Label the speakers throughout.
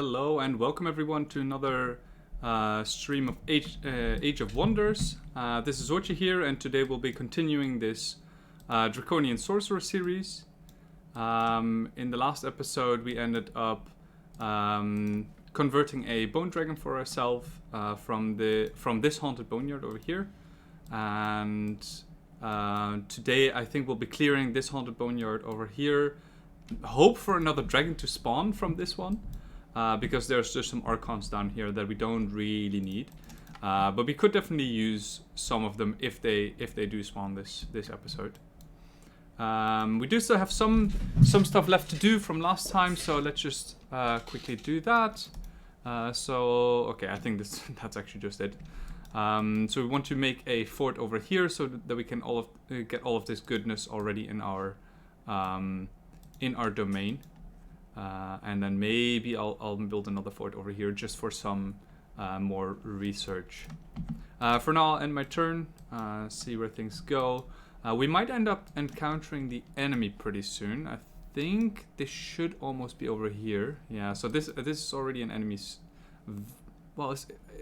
Speaker 1: Hello and welcome everyone to another stream of Age of Wonders. This is Ochi here, and today we'll be continuing this Draconian Sorcerer series. In the last episode we ended up converting a bone dragon for ourselves from this haunted boneyard over here. And today I think we'll be clearing this haunted boneyard over here. Hope for another dragon to spawn from this one. Because there's just some archons down here that we don't really need, but we could definitely use some of them if they do spawn this episode. We do still have some stuff left to do from last time, so let's just quickly do that. Okay, I think that's actually just it. So we want to make a fort over here so that we can get all of this goodness already in our domain. And then maybe I'll build another fort over here just for some more research. For now, I'll end my turn, see where things go. We might end up encountering the enemy pretty soon. I think this should almost be over here. Yeah, so this is already an enemy's... Well,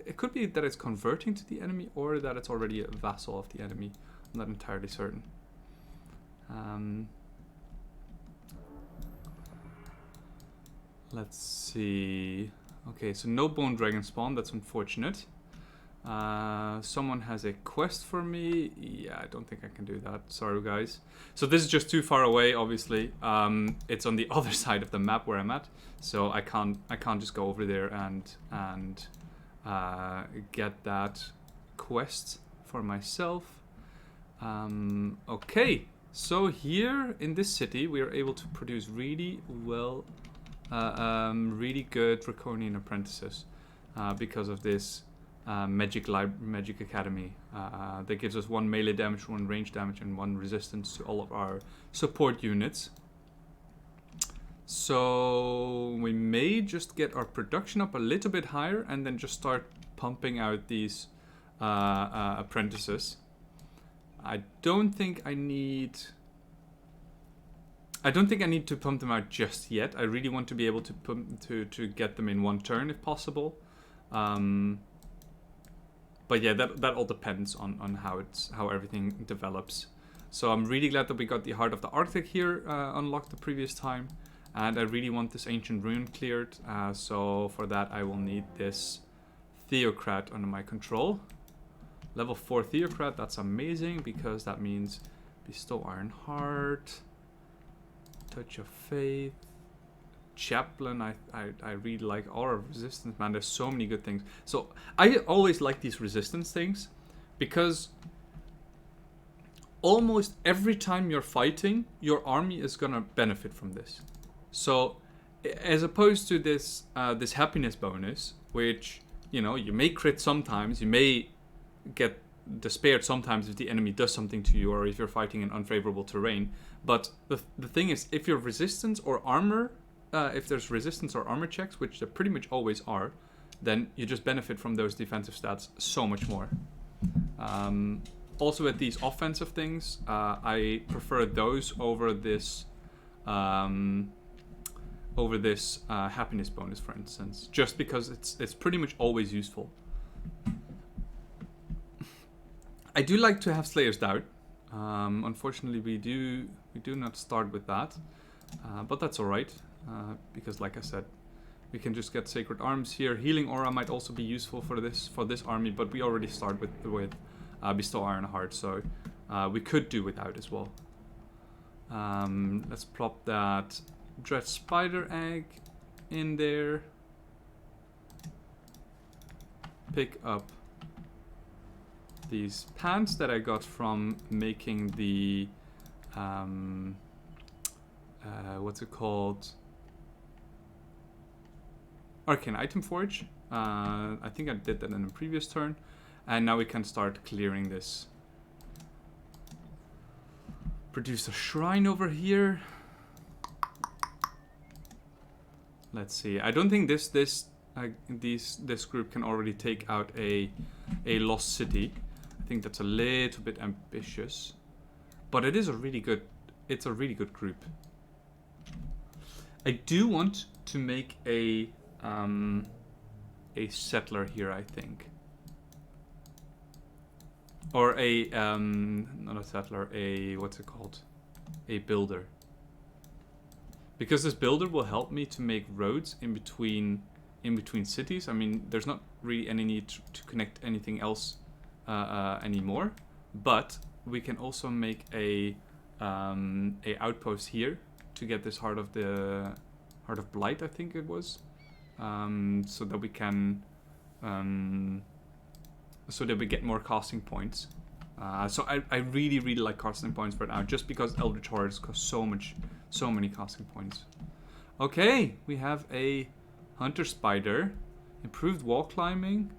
Speaker 1: it could be that it's converting to the enemy or that it's already a vassal of the enemy. I'm not entirely certain. Let's see. Okay, so no bone dragon spawn. That's unfortunate. Someone has a quest for me. Yeah, I don't think I can do that. Sorry, guys. So this is just too far away. Obviously, it's on the other side of the map where I'm at. So I can't just go over there and get that quest for myself. Okay, so here in this city, we are able to produce really good Draconian apprentices because of this magic academy that gives us 1 melee damage, 1 range damage, and 1 resistance to all of our support units. So we may just get our production up a little bit higher and then just start pumping out these apprentices. I don't think I need to pump them out just yet. I really want to be able to get them in one turn if possible. But yeah, that all depends on how everything develops. So I'm really glad that we got the Heart of the Arctic here unlocked the previous time, and I really want this ancient rune cleared. So for that I will need this Theocrat under my control. Level 4 Theocrat, that's amazing because that means bestow Iron Heart. Touch of Faith, Chaplain. I really like Aura of Resistance, man. There's so many good things. So I always like these resistance things because almost every time you're fighting, your army is gonna benefit from this. So as opposed to this this happiness bonus, which you may crit sometimes, you may get despaired sometimes if the enemy does something to you or if you're fighting in unfavorable terrain. But the thing is, if you have resistance or armor, if there's resistance or armor checks, which there pretty much always are, then you just benefit from those defensive stats so much more. Also with these offensive things, I prefer those over this happiness bonus, for instance, just because it's pretty much always useful. I do like to have Slayer's Doubt. Unfortunately, we do not start with that, but that's alright, because like I said, we can just get Sacred Arms here. Healing Aura might also be useful for this army, but we already start with Bestow Iron Heart, so we could do without as well. Let's plop that Dread Spider Egg in there. Pick up these pants that I got from making the what's it called? Arcane Item Forge. I think I did that in the previous turn, and now we can start clearing this. Produce a shrine over here. Let's see. I don't think this group can already take out a lost city. I think that's a little bit ambitious, but it is a really good group. I do want to make a a settler here, I think. Or a, not a settler, a, what's it called? A builder. Because this builder will help me to make roads in between cities. I mean, there's not really any need to connect anything else anymore. But we can also make a outpost here to get this Heart of Blight, I think it was. So that we can... so that we get more casting points. So I really, really like casting points right now, just because Eldritch Horrors cost so many casting points. Okay, we have a Hunter Spider, improved wall climbing,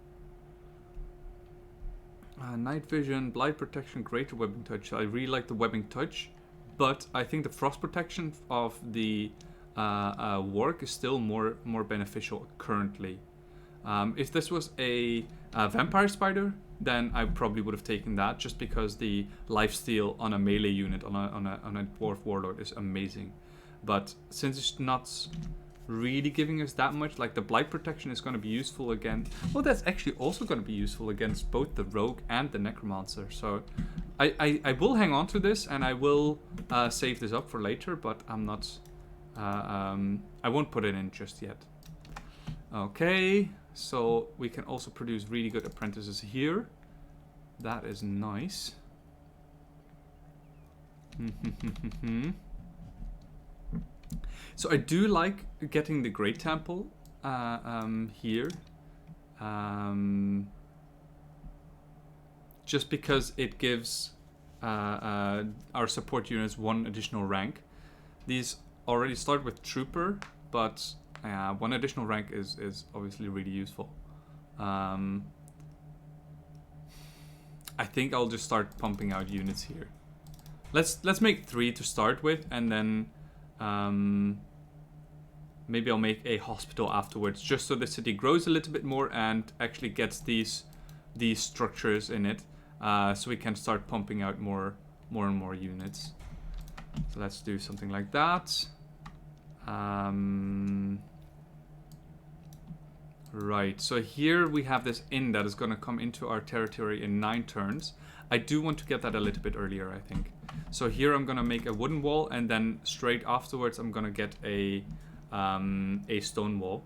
Speaker 1: night vision, blight protection, greater webbing touch. I really like the webbing touch, but I think the frost protection of the work is still more beneficial currently. If this was a vampire spider, then I probably would have taken that, just because the lifesteal on a melee unit on a dwarf warlord is amazing. But since it's not really giving us that much, like the blight protection is going to be useful again. Well, that's actually also going to be useful against both the rogue and the necromancer. So I will hang on to this, and I will save this up for later, but I'm not. I won't put it in just yet. Okay. So we can also produce really good apprentices here. That is nice. So I do like getting the Great Temple here. Just because it gives our support units 1 additional rank. These already start with Trooper, but 1 additional rank is obviously really useful. I think I'll just start pumping out units here. Let's make 3 to start with, and then maybe I'll make a hospital afterwards, just so the city grows a little bit more and actually gets these structures in it, so we can start pumping out more and more units. So let's do something like that. Right, so here we have this inn that is going to come into our territory in 9 turns. I do want to get that a little bit earlier, I think. So here I'm going to make a wooden wall, and then straight afterwards I'm going to get a stone wall.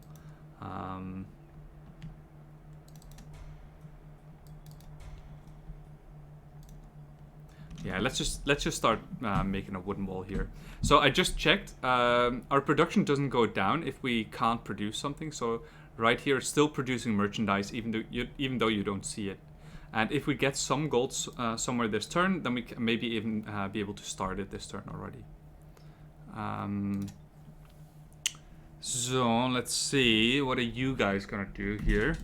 Speaker 1: Yeah, let's just start making a wooden wall here. So I just checked. Our production doesn't go down if we can't produce something. So right here, it's still producing merchandise, even though you don't see it. And if we get some gold somewhere this turn, then we can maybe even be able to start it this turn already. So let's see, what are you guys gonna do here?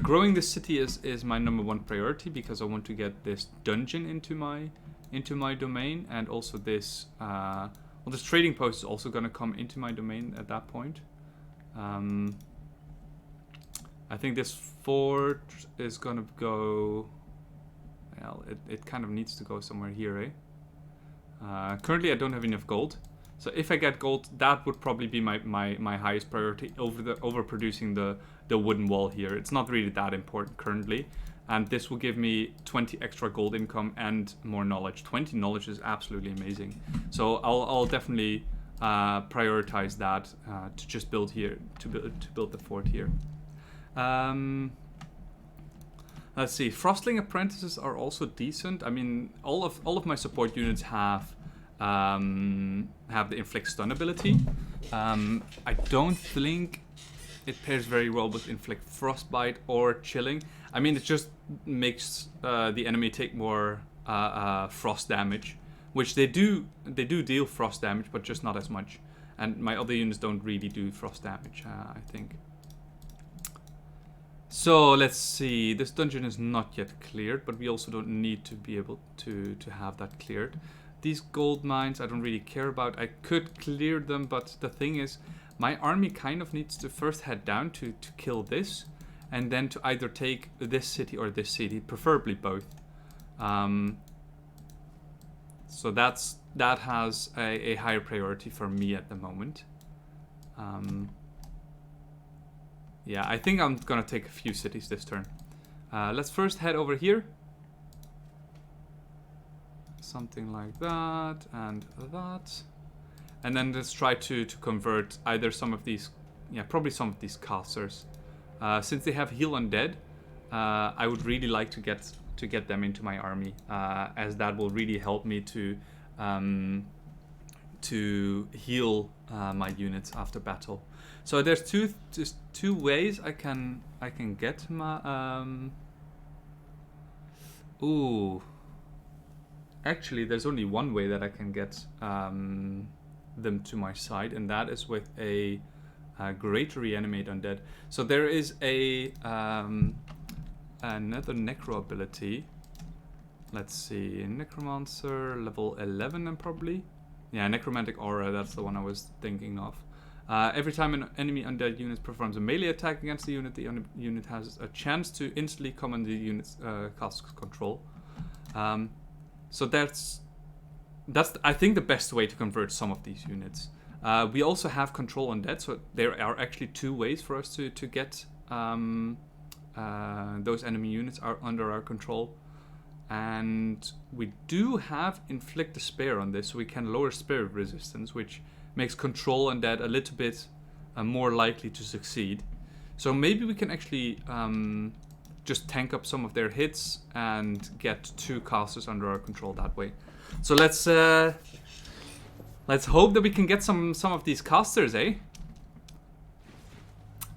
Speaker 1: Growing this city is my #1 priority, because I want to get this dungeon into my domain, and also this well, this trading post is also gonna come into my domain at that point. I think this fort is gonna go. Well, it kind of needs to go somewhere here, eh? Currently, I don't have enough gold, so if I get gold, that would probably be my highest priority over producing the wooden wall here. It's not really that important currently, and this will give me 20 extra gold income and more knowledge. 20 knowledge is absolutely amazing. So I'll definitely prioritize that to just build here, to build the fort here. Let's see. Frostling apprentices are also decent. I mean, all of my support units have the inflict stun ability. I don't think it pairs very well with inflict frostbite or chilling. I mean, it just makes the enemy take more frost damage, which they do deal frost damage, but just not as much. And my other units don't really do frost damage, I think. So let's see, this dungeon is not yet cleared, but we also don't need to be able to have that cleared. These gold mines I don't really care about. I could clear them, but the thing is, my army kind of needs to first head down to kill this, and then to either take this city or this city, preferably both. So that has a higher priority for me at the moment. Yeah, I think I'm gonna take a few cities this turn. Let's first head over here. Something like that and that. And then let's try to convert either some of these, yeah, probably some of these casters. Since they have heal undead, I would really like to get them into my army, as that will really help me to heal my units after battle. So there's two ways I can get my ooh. Actually, there's only one way that I can get them to my side, and that is with a great reanimate undead. So there is another necro ability. Let's see, necromancer level 11, and probably, yeah, necromantic aura. That's the one I was thinking of. Every time an enemy undead unit performs a melee attack against the unit has a chance to instantly command the unit's cast control. So that's I think the best way to convert some of these units. We also have control undead, so there are actually two ways for us to get those enemy units are under our control. And we do have inflict despair on this, so we can lower spirit resistance, which makes control undead a little bit more likely to succeed. So maybe we can actually just tank up some of their hits and get two casters under our control that way. So let's hope that we can get some of these casters, eh?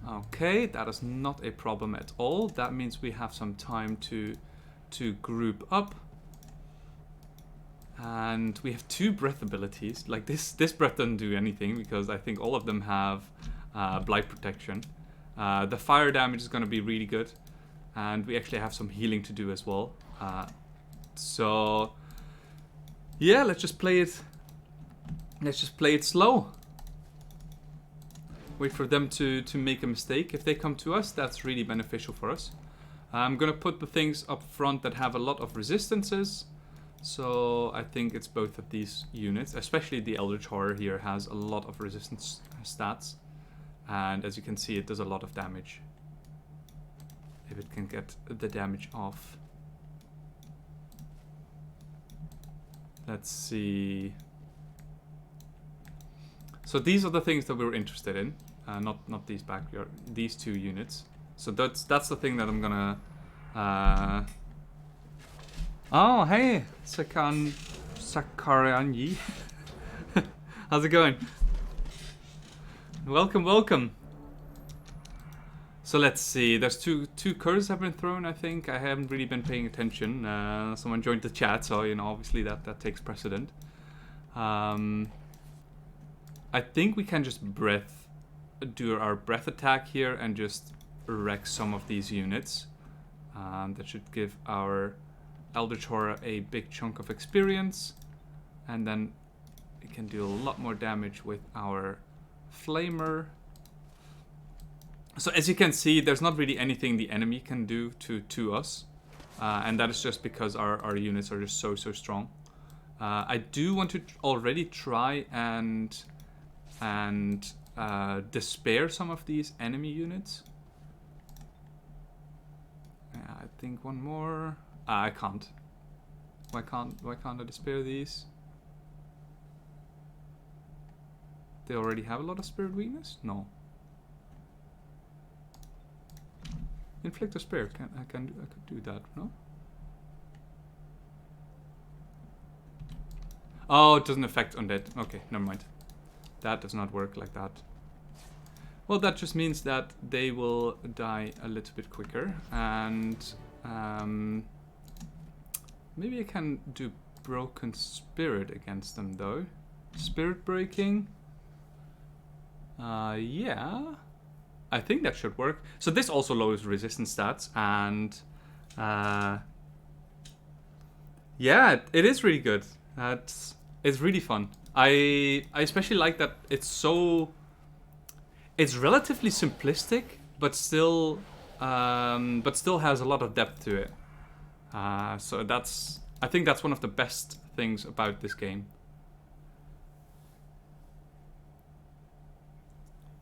Speaker 1: Okay, that is not a problem at all. That means we have some time to group up. And we have two breath abilities. Like this breath doesn't do anything because I think all of them have blight protection. The fire damage is going to be really good. And we actually have some healing to do as well. So yeah, let's just play it. Let's just play it slow. Wait for them to make a mistake. If they come to us, that's really beneficial for us. I'm gonna put the things up front that have a lot of resistances. So I think it's both of these units, especially the Eldritch Horror here has a lot of resistance stats. And as you can see, it does a lot of damage. If it can get the damage off. Let's see. So these are the things that we were interested in. Not these backyard, these two units. So that's the thing that I'm gonna. Oh hey, Sakaranyi. How's it going? Welcome. So let's see. There's two curses have been thrown. I think I haven't really been paying attention. Someone joined the chat, so you know obviously that takes precedent. I think we can just do our breath attack here and just wreck some of these units. That should give our Eldritch Horror a big chunk of experience, and then we can do a lot more damage with our Flamer. So as you can see, there's not really anything the enemy can do to us, and that is just because our units are just so strong. I do want to already try and despair some of these enemy units. Yeah, I think one more. I can't. Why can't I despair these? They already have a lot of spirit weakness? No. Inflict despair. I could do that, no? Oh, it doesn't affect undead. Okay, never mind. That does not work like that. Well, that just means that they will die a little bit quicker, and maybe I can do Broken Spirit against them though. Spirit Breaking. Yeah, I think that should work. So this also lowers resistance stats, and yeah, it is really good. It's really fun. I especially like that it's relatively simplistic, but still has a lot of depth to it. So I think that's one of the best things about this game.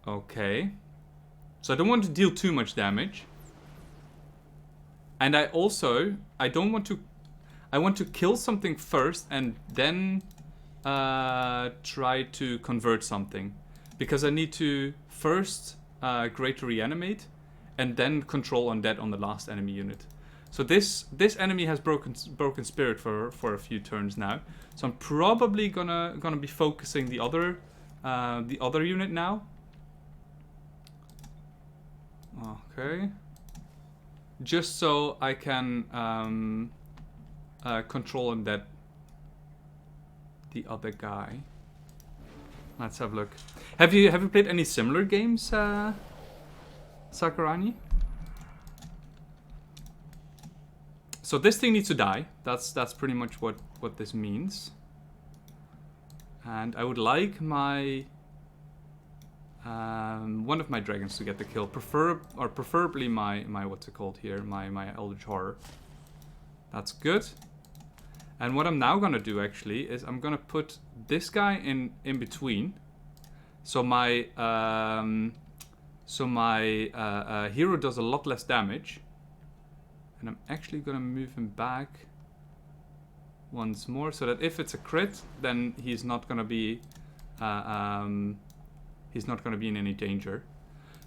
Speaker 1: Okay. So I don't want to deal too much damage. And I don't want to... I want to kill something first and then try to convert something. Because I need to first greater reanimate and then control undead on the last enemy unit. So this enemy has broken spirit for a few turns now. So I'm probably gonna be focusing the other unit now. Okay. Just so I can control undead the other guy. Let's have a look. Have you played any similar games, Sakurani? So this thing needs to die. That's pretty much what this means. And I would like my one of my dragons to get the kill. Preferably my what's it called here? My Eldritch Horror. That's good. And what I'm now gonna do actually is I'm gonna put this guy in between. So my hero does a lot less damage. And I'm actually gonna move him back once more, so that if it's a crit, then he's not gonna be in any danger.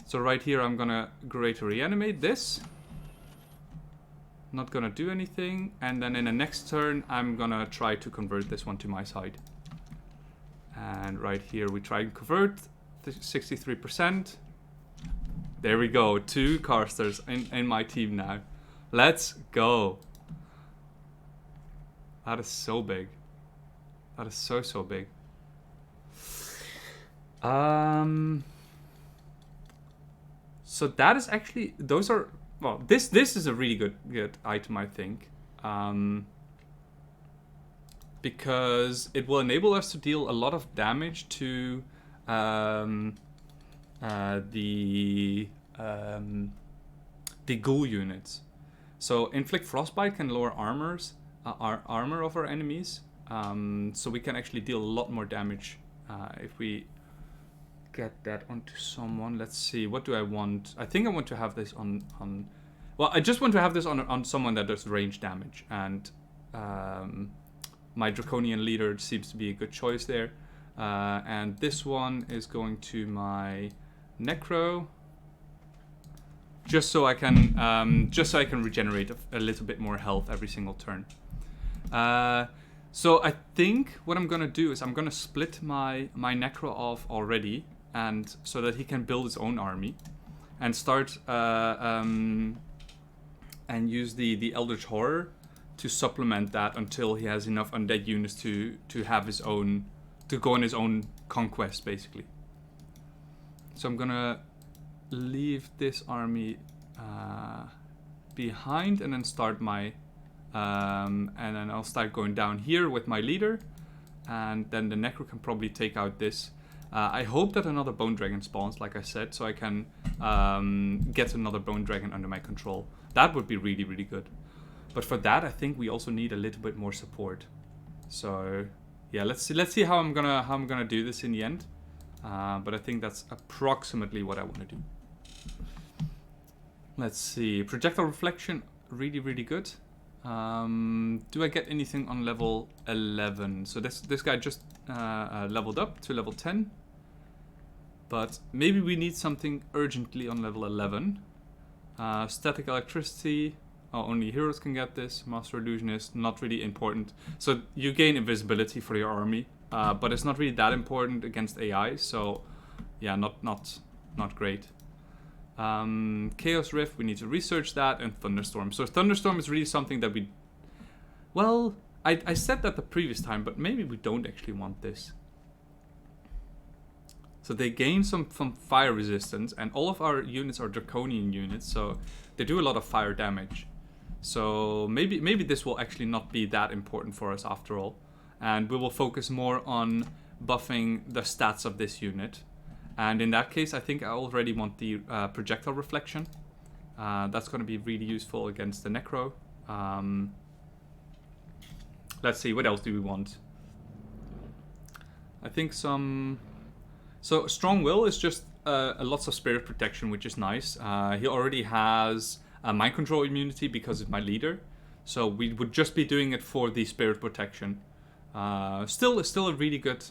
Speaker 1: So right here, I'm gonna greater reanimate this. Not gonna do anything, and then in the next turn, I'm gonna try to convert this one to my side. And right here, we try and convert the 63%. There we go, 2 casters in my team now. Let's go. That is so big. That is so big. So that is actually, those are, well, this is a really good item, I think. Because it will enable us to deal a lot of damage to the ghoul units. So inflict frostbite can lower armor of our enemies, so we can actually deal a lot more damage if we get that onto someone. Let's see, what do I want? I think I want to have this on well, I just want to have this on someone that does range damage, and my Draconian leader seems to be a good choice there. And this one is going to my Necro. Just so I can regenerate a little bit more health every single turn. So I think what I'm gonna do is I'm gonna split my Necro off already, and so that he can build his own army, and start and use the Eldritch Horror to supplement that until he has enough undead units to have his own, to go on his own conquest basically. So I'm gonna leave this army behind and then start my and then I'll start going down here with my leader, and then the Necro can probably take out this. I hope that another Bone Dragon spawns, like I said, so I can get another Bone Dragon under my control. That would be really good. But for that, I think we also need a little bit more support. So yeah, let's see how I'm gonna do this in the end. But I think that's approximately what I want to do. Let's see. Projectile reflection, really good. Do I get anything on level 11? So this guy just leveled up to level 10. But maybe we need something urgently on level 11. Static electricity. Oh, only heroes can get this. Master Illusionist, not really important. So you gain invisibility for your army. But it's not really that important against AI, so yeah, not great. Chaos Rift, we need to research that, and Thunderstorm. So Thunderstorm is really something that we... Well, I said that the previous time, but maybe we don't actually want this. So they gain some fire resistance, and all of our units are Draconian units, so they do a lot of fire damage. So maybe this will actually not be that important for us after all. And we will focus more on buffing the stats of this unit. And in that case, I think I already want the projectile reflection. That's going to be really useful against the Necro. Let's see, what else do we want? I think some... So Strong Will is just lots of spirit protection, which is nice. He already has mind control immunity because of my leader, so we would just be doing it for the spirit protection. Still a really good,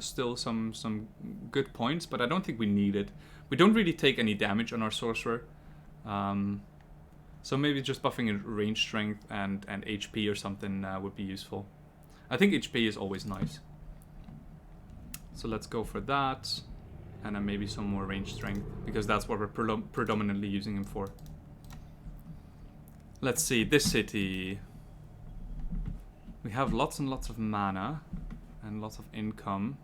Speaker 1: still some good points, but I don't think we need it. We don't really take any damage on our sorcerer, so maybe just buffing a range strength and HP or something would be useful. I think HP is always nice. So let's go for that. And then maybe some more range strength, because that's what we're predominantly using him for. Let's see, this city. We have lots and lots of mana and lots of income.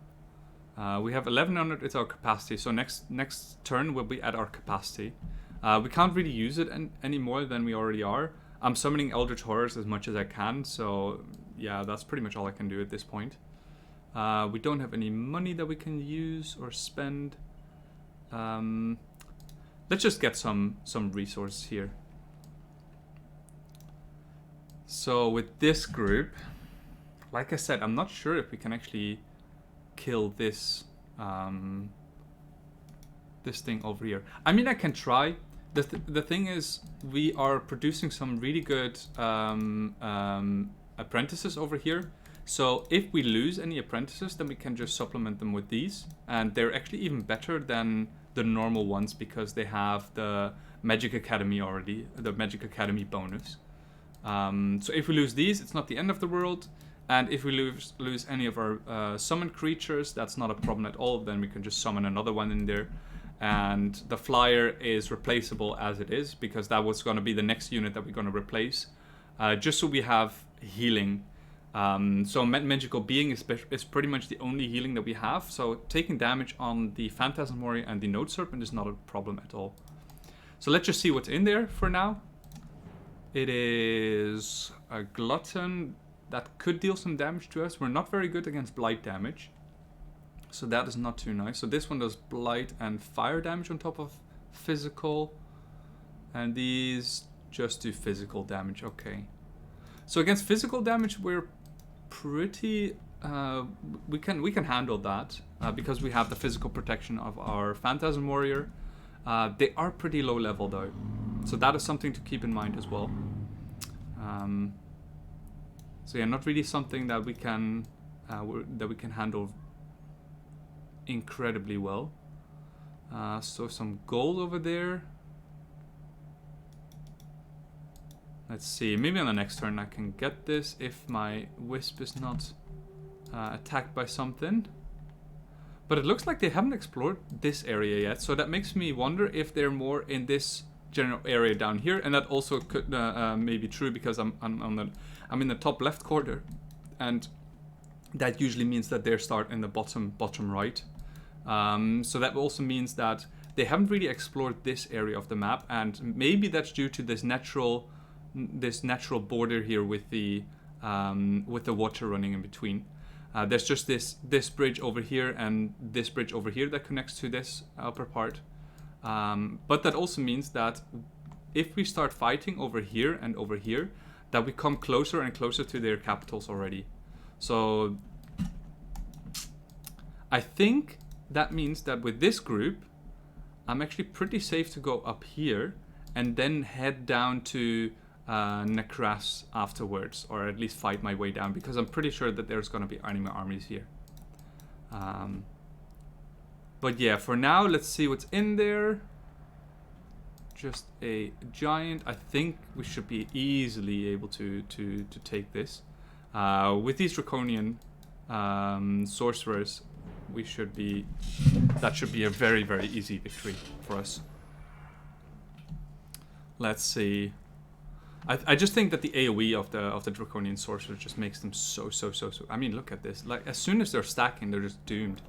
Speaker 1: We have 1100 is our capacity, so next turn we'll be at our capacity. We can't really use it any more than we already are. I'm summoning Eldritch Horrors as much as I can, so yeah, that's pretty much all I can do at this point. We don't have any money that we can use or spend. Let's just get some resources here. So with this group, like I said, I'm not sure if we can actually kill this this thing over here. I mean, I can try. The thing is, we are producing some really good apprentices over here. So if we lose any apprentices, then we can just supplement them with these. And they're actually even better than the normal ones because they have the Magic Academy already, the Magic Academy bonus. So if we lose these, it's not the end of the world. And if we lose any of our summoned creatures, that's not a problem at all. Then we can just summon another one in there. And the flyer is replaceable as it is, because that was going to be the next unit that we're going to replace. Just so we have healing. So Magical Being is pretty much the only healing that we have. So taking damage on the Phantasm Warrior and the Node Serpent is not a problem at all. So let's just see what's in there for now. It is a Glutton that could deal some damage to us. We're not very good against Blight damage, so that is not too nice. So this one does Blight and Fire damage on top of physical. And these just do physical damage, okay. So against physical damage, we're pretty we can handle that because we have the physical protection of our Phantasm Warrior. They are pretty low level though, so that is something to keep in mind as well. So yeah, not really something that we can handle incredibly well. So some gold over there. Let's see, maybe on the next turn I can get this if my Wisp is not attacked by something. But it looks like they haven't explored this area yet, so that makes me wonder if they're more in this general area down here. And that also could may be true because I'm in the top left corner, and that usually means that they start in the bottom right. So that also means that they haven't really explored this area of the map, and maybe that's due to this natural border here with the water running in between. There's just this bridge over here and this bridge over here that connects to this upper part. But that also means that if we start fighting over here and over here, that we come closer and closer to their capitals already. So I think that means that with this group, I'm actually pretty safe to go up here and then head down to Nekras afterwards, or at least fight my way down, because I'm pretty sure that there's going to be enemy armies here. But yeah, for now, let's see what's in there. Just a giant. I think we should be easily able to take this. With these Draconian Sorcerers, that should be a very, very easy victory for us. Let's see. I just think that the AoE of the Draconian Sorcerer just makes them so. I mean, look at this. Like, as soon as they're stacking, they're just doomed.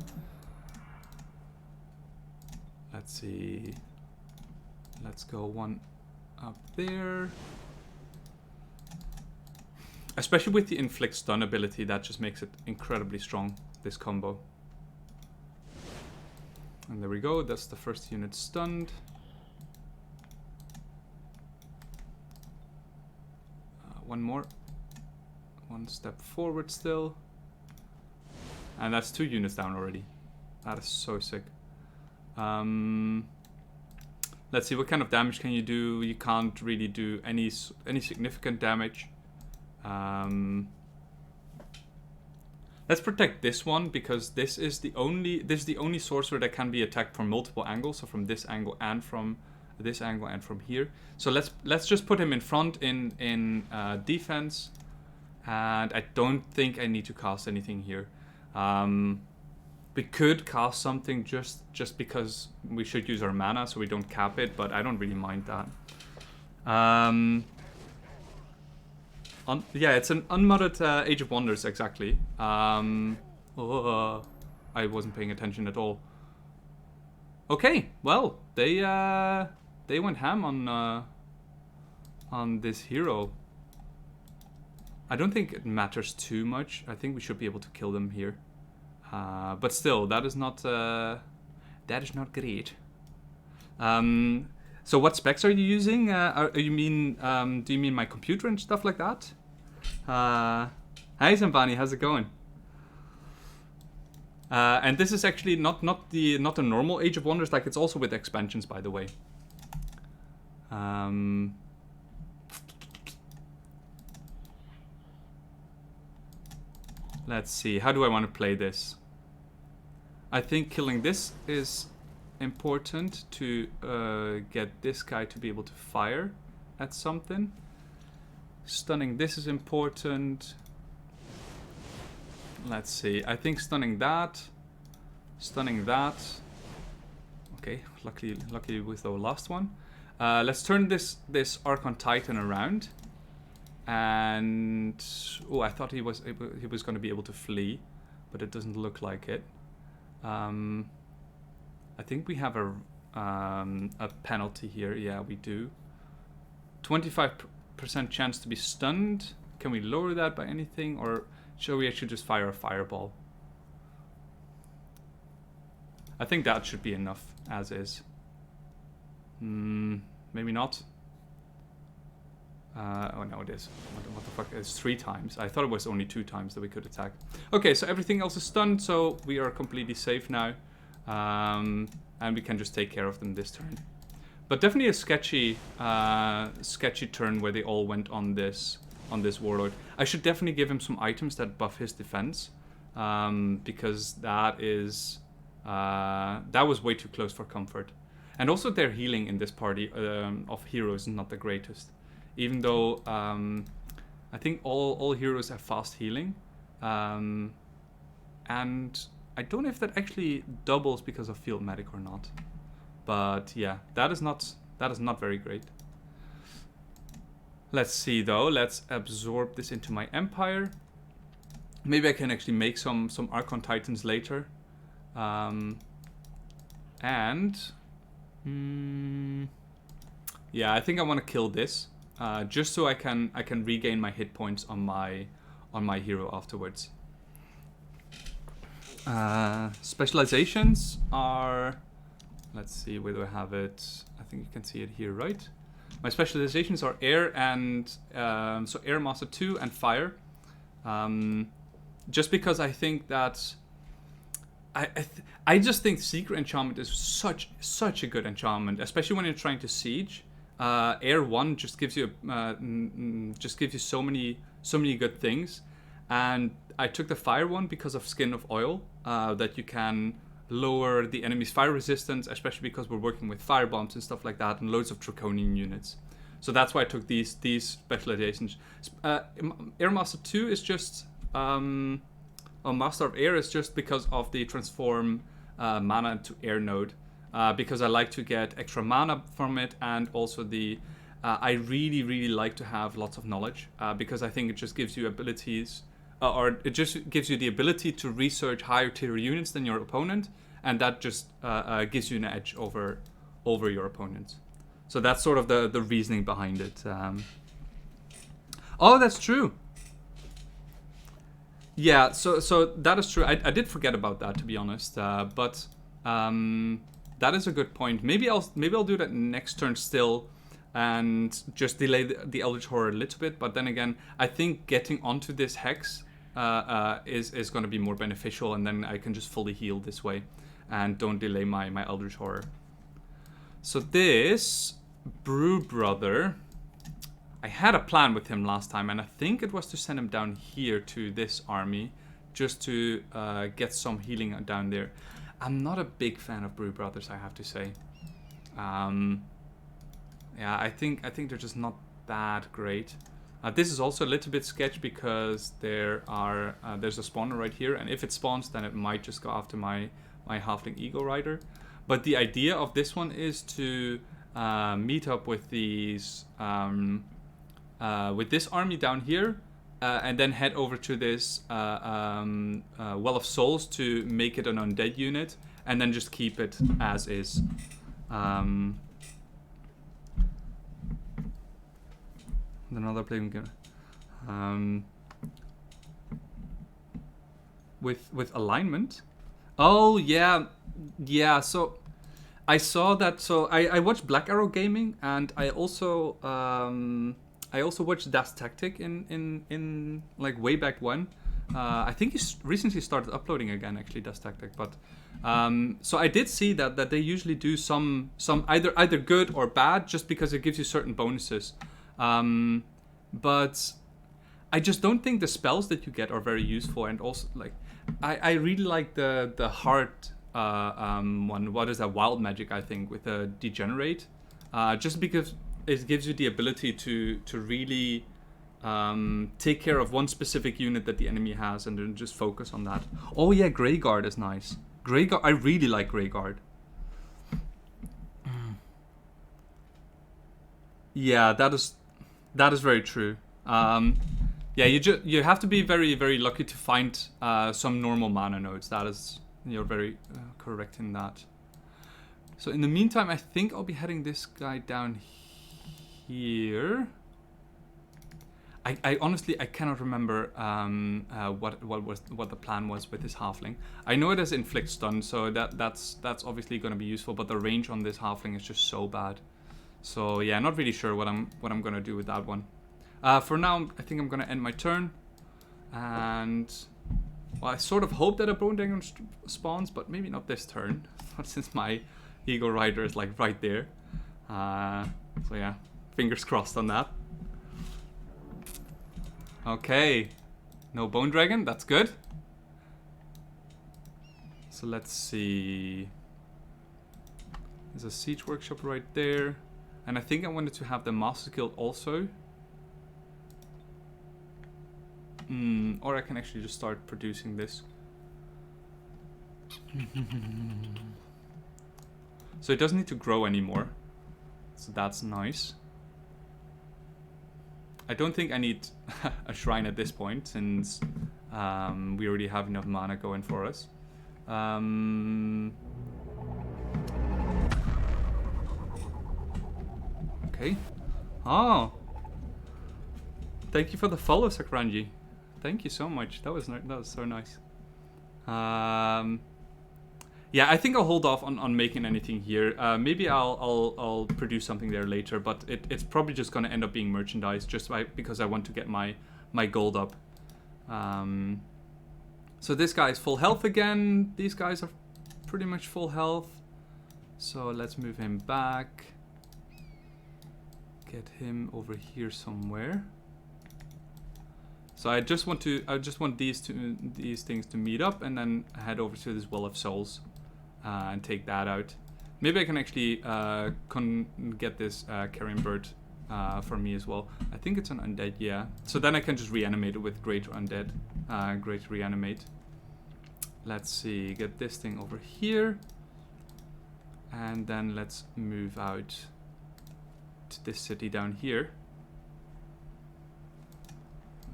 Speaker 1: Let's see. Let's go one up there. Especially with the Inflict Stun ability, that just makes it incredibly strong, this combo. And there we go, that's the first unit stunned. One more. One step forward still. And that's 2 units down already. That is so sick. Let's see, what kind of damage can you do? You can't really do any significant damage. Let's protect this one, because this is the only sorcerer that can be attacked from multiple angles. So from this angle and from this angle and from here. So let's just put him in front in defense. And I don't think I need to cast anything here. We could cast something just because we should use our mana, so we don't cap it, but I don't really mind that. Yeah, it's an unmodded Age of Wonders, exactly. I wasn't paying attention at all. Okay, well, they went ham on this hero. I don't think it matters too much. I think we should be able to kill them here. But still, that is not great. So what specs are you using? Do you mean my computer and stuff like that? Hi Zambani, how's it going? And this is actually not the normal Age of Wonders. Like, it's also with expansions, by the way. Let's see. How do I want to play this? I think killing this is important to get this guy to be able to fire at something. Stunning this is important. Let's see. I think stunning that. Stunning that. Okay, luckily with the last one. Let's turn this Archon Titan around. And oh, I thought he was going to be able to flee, but it doesn't look like it. I think we have a penalty here. Yeah, we do. 25% chance to be stunned. Can we lower that by anything, or shall we actually just fire a fireball? I think that should be enough as is. Maybe not. Oh no, it is. What the fuck? It's 3 times. I thought it was only 2 times that we could attack. Okay, so everything else is stunned, so we are completely safe now. And we can just take care of them this turn. But definitely a sketchy turn where they all went on this warlord. I should definitely give him some items that buff his defense, because that was way too close for comfort. And also their healing in this party of heroes is not the greatest. Even though I think all heroes have fast healing, and I don't know if that actually doubles because of field medic or not. But yeah, that is not very great. Let's see though. Let's absorb this into my empire. Maybe I can actually make some Archon Titans later. Yeah, I think I want to kill this. Just so I can regain my hit points on my hero afterwards. Specializations are, let's see, where do I have it? I think you can see it here, right? My specializations are air and so air, master 2 and fire. Just because I think that I just think secret enchantment is such a good enchantment, especially when you're trying to siege. Air 1 just gives you so many good things, and I took the fire one because of Skin of Oil, that you can lower the enemy's fire resistance, especially because we're working with fire bombs and stuff like that, and loads of Draconian units. So that's why I took these specializations. Air Master 2 is just Master of Air is just because of the transform mana to air node. Because I like to get extra mana from it, and also I really like to have lots of knowledge, because I think it just gives you abilities, or it just gives you the ability to research higher tier units than your opponent, and that just gives you an edge over your opponents. So that's sort of the reasoning behind it. Oh, that's true. Yeah, so that is true. I did forget about that, to be honest, but. That is a good point. Maybe I'll do that next turn still, and just delay the Eldritch Horror a little bit. But then again, I think getting onto this hex is going to be more beneficial, and then I can just fully heal this way. and don't delay my Eldritch Horror. So this Brew Brother, I had a plan with him last time, and I think it was to send him down here to this army, just to get some healing down there. I'm not a big fan of Brew Brothers, I have to say. Yeah, I think they're just not that great. This is also a little bit sketch because there's a spawner right here, and if it spawns, then it might just go after my Halfling Eagle Rider. But the idea of this one is to meet up with these with this army down here, and then head over to this Well of Souls to make it an undead unit, and then just keep it as is. Another playing game. With alignment. Oh yeah. So I saw that. So I watched Black Arrow Gaming, and I also watched Das Tactic in like way back when. I think he's recently started uploading again, actually, Das Tactic. But so I did see that they usually do some either good or bad, just because it gives you certain bonuses. But I just don't think the spells that you get are very useful, and also like I really like the heart one. What is that? Wild magic, I think, with the degenerate, just because it gives you the ability to really take care of one specific unit that the enemy has, and then just focus on that. Oh yeah, Greyguard is nice. Greyguard, I really like Greyguard. Yeah, that is very true. Yeah, you have to be very, very lucky to find some normal mana nodes. You're very correct in that. So in the meantime, I think I'll be heading this guy down here. I honestly cannot remember what the plan was with this halfling. I know it has inflict stun, so that's obviously going to be useful. But the range on this halfling is just so bad. So yeah, not really sure what I'm gonna do with that one. For now, I think I'm gonna end my turn, and well, I sort of hope that a Bone Dragon spawns, but maybe not this turn, since my Eagle Rider is like right there. So yeah, fingers crossed on that. Okay, no Bone Dragon, that's good. So let's see. There's a Siege Workshop right there. And I think I wanted to have the Master Guild also. Or I can actually just start producing this. So it doesn't need to grow anymore. So that's nice. I don't think I need a shrine at this point, since we already have enough mana going for us. Okay. Oh. Thank you for the follow, Sakranji. Thank you so much. That was so nice. Yeah, I think I'll hold off on making anything here. Maybe I'll produce something there later, but it's probably just gonna end up being merchandise, just because I want to get my gold up. So this guy is full health again. These guys are pretty much full health. So let's move him back. Get him over here somewhere. So I just want these things to meet up, and then head over to this Well of Souls and take that out. Maybe I can actually get this carrion bird for me as well. I think it's an undead, yeah. So then I can just reanimate it with Great Undead, Great Reanimate. Let's see, get this thing over here, and then let's move out to this city down here.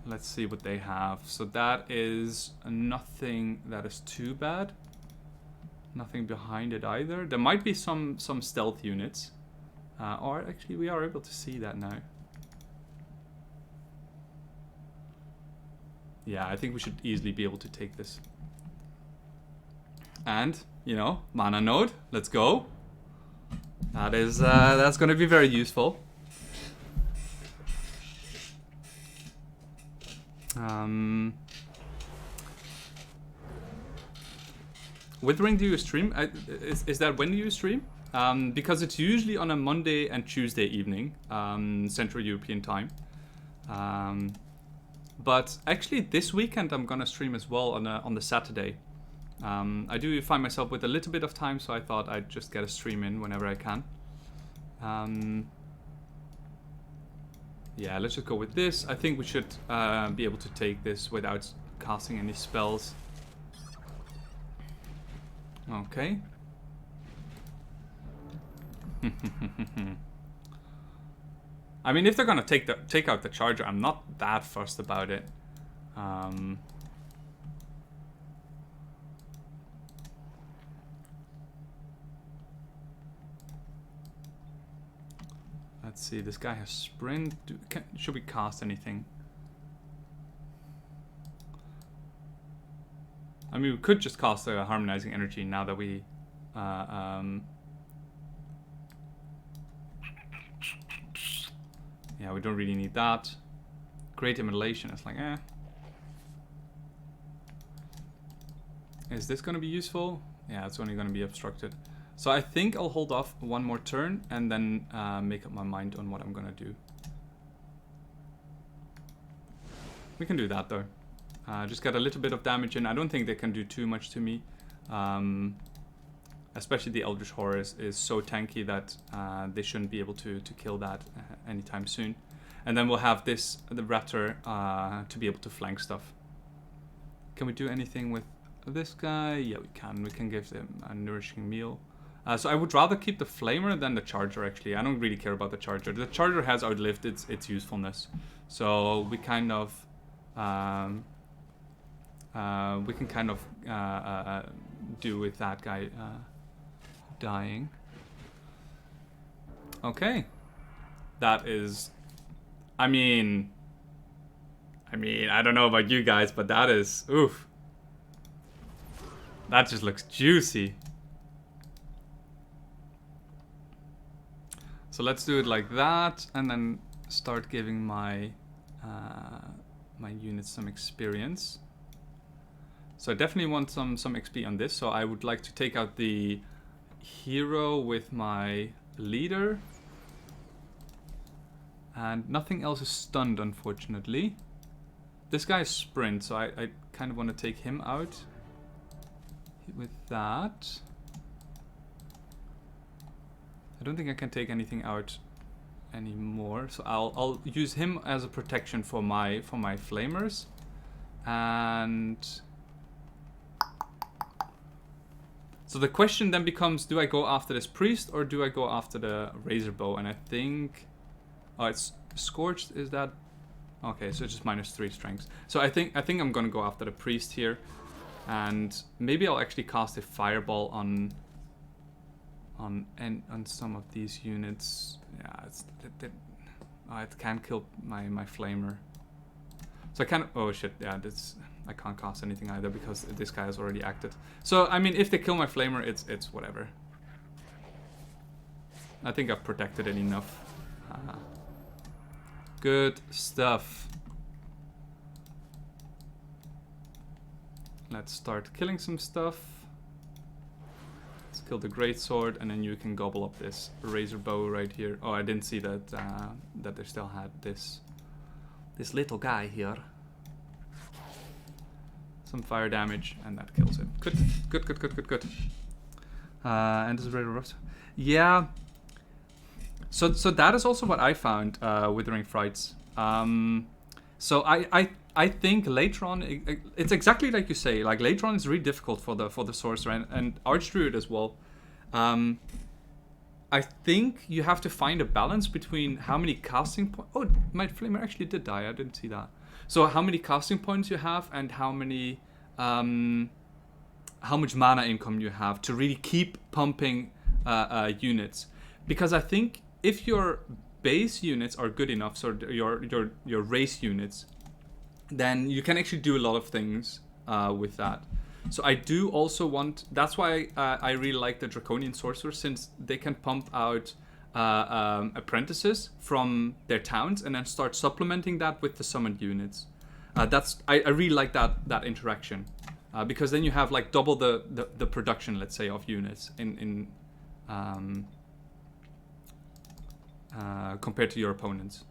Speaker 1: Let's see what they have. So that is nothing that is too bad. Nothing behind it either. There might be some stealth units. Or actually we are able to see that now. Yeah, I think we should easily be able to take this. And, you know, mana node. Let's go. That is that's going to be very useful. Withering, do you stream? Is that when do you stream? Because it's usually on a Monday and Tuesday evening, Central European time. But actually this weekend I'm gonna stream as well on the Saturday. I do find myself with a little bit of time, so I thought I'd just get a stream in whenever I can. Yeah, let's just go with this. I think we should be able to take this without casting any spells. Okay. I mean, if they're gonna take out the charger, I'm not that fussed about it. Let's see. This guy has sprint. Should we cast anything? I mean, we could just cast a harmonizing energy now that we. Yeah, we don't really need that. Great immolation. It's like, eh. Is this going to be useful? Yeah, it's only going to be obstructed. So I think I'll hold off one more turn and then make up my mind on what I'm going to do. We can do that though. Just get a little bit of damage in. I don't think they can do too much to me. Especially the Eldritch Horror is so tanky that they shouldn't be able to kill that anytime soon. And then we'll have the Raptor to be able to flank stuff. Can we do anything with this guy? Yeah, we can. We can give them a nourishing meal. So I would rather keep the Flamer than the Charger, actually. I don't really care about the Charger. The Charger has outlived its usefulness. So we kind of... we can kind of do with that guy dying. Okay. That is... I mean, I don't know about you guys, but that is... Oof. That just looks juicy. So let's do it like that, and then start giving my my units some experience. So I definitely want some XP on this. So I would like to take out the hero with my leader. And nothing else is stunned, unfortunately. This guy is sprint, so I kind of want to take him out with that. I don't think I can take anything out anymore, so I'll use him as a protection for my flamers. And so the question then becomes, do I go after this priest or do I go after the razor bow? And I think, oh, it's scorched. Is that okay? So it's just -3 strength. So I think I'm gonna go after the priest here, and maybe I'll actually cast a fireball on some of these units. Yeah, it can't kill my flamer. So I can't. Oh shit! Yeah, I can't cast anything either because this guy has already acted. So I mean, if they kill my flamer, it's whatever. I think I've protected it enough. Good stuff. Let's start killing some stuff. Let's kill the greatsword, and then you can gobble up this razor bow right here. Oh, I didn't see that that they still had this little guy here. Some fire damage, and that kills it. Good. And this is very rough. Yeah. So that is also what I found Withering Frights. So I think later on it's exactly like you say. Like later on, it's really difficult for the sorcerer and archdruid as well. I think you have to find a balance between how many casting points. Oh, my flamer actually did die. I didn't see that. So how many casting points you have and how many how much mana income you have to really keep pumping units, because I think if your base units are good enough, so your race units, then you can actually do a lot of things with that. So I do also want, that's why I really like the Draconian Sorcerer, since they can pump out apprentices from their towns and then start supplementing that with the summoned units. I really like that interaction. because then you have like double the production, let's say, of units compared to your opponents.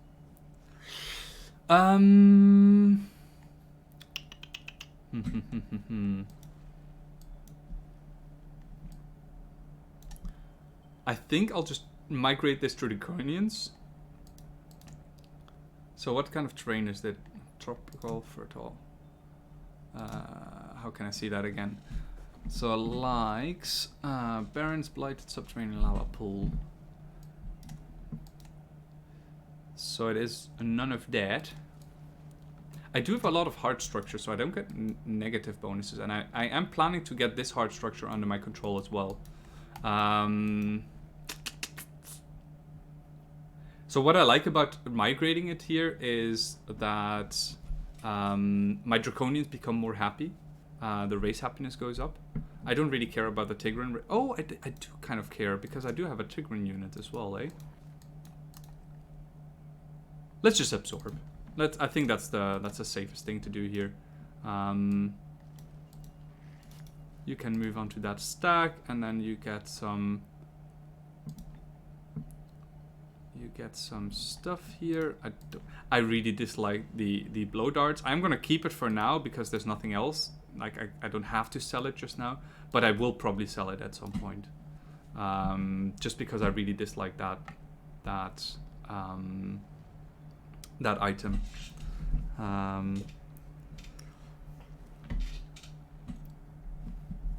Speaker 1: I think I'll just migrate this to Draconians. So what kind of terrain is that? Tropical, fertile. How can I see that again? So likes barrens, blighted, subterranean lava pool. So it is none of that. I do have a lot of hard structure, so I don't get negative bonuses, and I am planning to get this hard structure under my control as well. So what I like about migrating it here is that my Draconians become more happy. The race happiness goes up. I don't really care about the Tigran. Oh, I do kind of care, because I do have a Tigran unit as well, eh? Let's just absorb. I think that's the safest thing to do here. You can move on to that stack, and then you get some. You get some stuff here. I really dislike the blow darts. I'm gonna keep it for now because there's nothing else. Like I don't have to sell it just now, but I will probably sell it at some point. Just because I really dislike that item.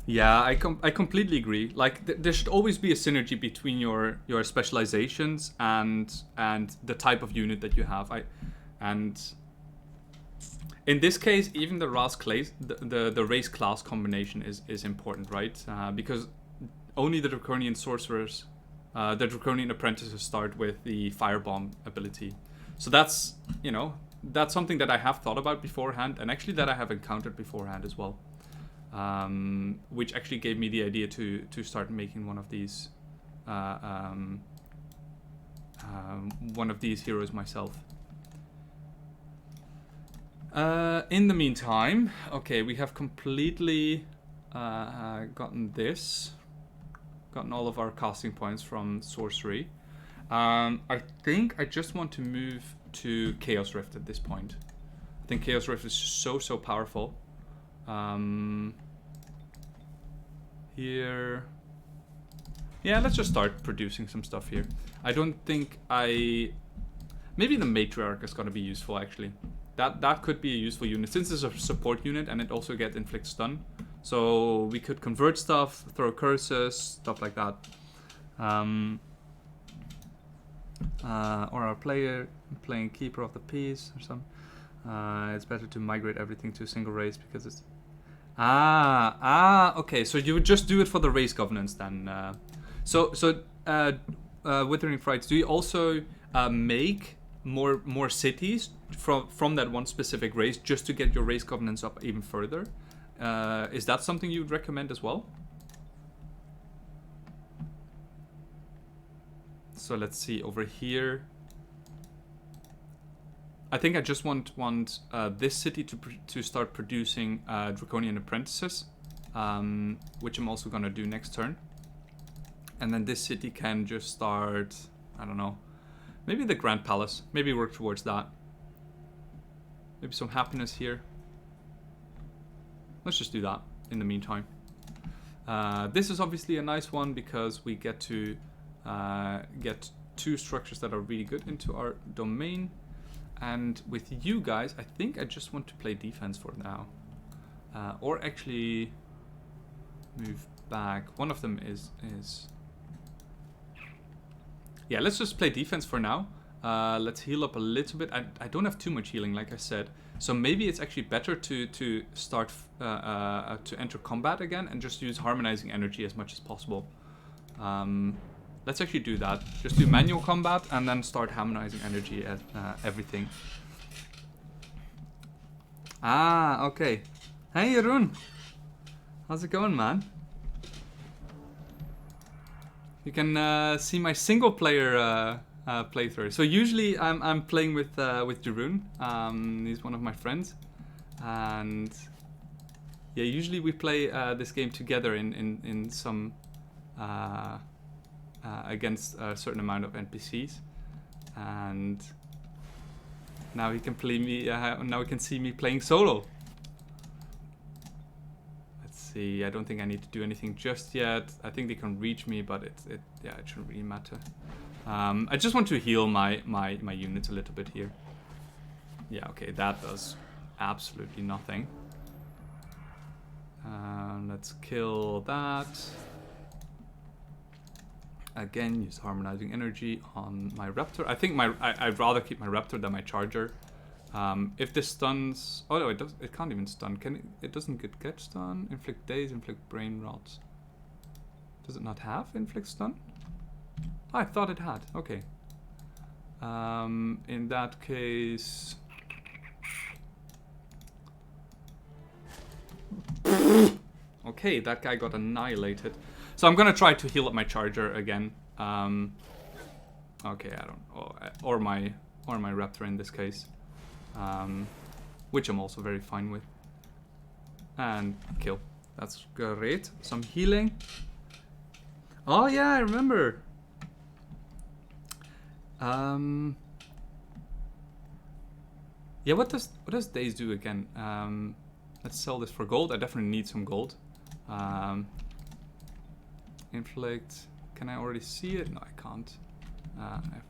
Speaker 1: Yeah, I completely agree. Like there should always be a synergy between your specializations and the type of unit that you have. And in this case, even the race class combination is important, right? Because only the Draconian Sorcerers, the Draconian Apprentices start with the Firebomb ability. So that's, that's something that I have thought about beforehand, and actually that I have encountered beforehand as well. Which actually gave me the idea to start making one of these heroes myself. In the meantime, okay, we have completely gotten all of our casting points from sorcery. I think I just want to move to Chaos Rift at this point. I think Chaos Rift is so powerful. Here, yeah, let's just start producing some stuff here. I don't think maybe the Matriarch is going to be useful, actually. That could be a useful unit, since it's a support unit and it also gets inflict stun. So we could convert stuff, throw curses, stuff like that. Or our playing Keeper of the Peace or something. It's better to migrate everything to a single race because it's... okay, so you would just do it for the race governance then. Withering Frights, do you also make more cities from that one specific race just to get your race governance up even further? Is that something you'd recommend as well? So let's see over here. I think I just want this city to start producing Draconian Apprentices, which I'm also gonna do next turn. And then this city can just start, I don't know, maybe the Grand Palace. Maybe work towards that. Maybe some happiness here. Let's just do that in the meantime. This is obviously a nice one because we get to get two structures that are really good into our domain. And with you guys, I think I just want to play defense for now. Or actually move back. One of them is... Yeah, let's just play defense for now. Let's heal up a little bit. I don't have too much healing, like I said. So maybe it's actually better to start to enter combat again and just use harmonizing energy as much as possible. Let's actually do that. Just do manual combat and then start harmonizing energy at everything. Okay. Hey, Jeroen. How's it going, man? You can see my single player playthrough. So usually I'm playing with Jeroen. He's one of my friends, and Yeah, usually we play this game together in some against a certain amount of NPCs, and now he can play me. Now he can see me playing solo. Let's see. I don't think I need to do anything just yet. I think they can reach me, but it shouldn't really matter. I just want to heal my units a little bit here. Yeah, okay, that does absolutely nothing. Let's kill that. Again, use harmonizing energy on my raptor. I think I'd rather keep my raptor than my charger. If this stuns, oh no, it can't even stun. It doesn't get stun. Inflict daze, inflict brain rot. Does it not have inflict stun? Oh, I thought it had. Okay. In that case, okay, that guy got annihilated. So I'm gonna try to heal up my charger again. Okay, I don't, or my raptor in this case, which I'm also very fine with. And kill. That's great. Some healing. Oh yeah, I remember. Yeah, what does daze do again? Let's sell this for gold. I definitely need some gold. Inflict. Can I already see it? No, I can't.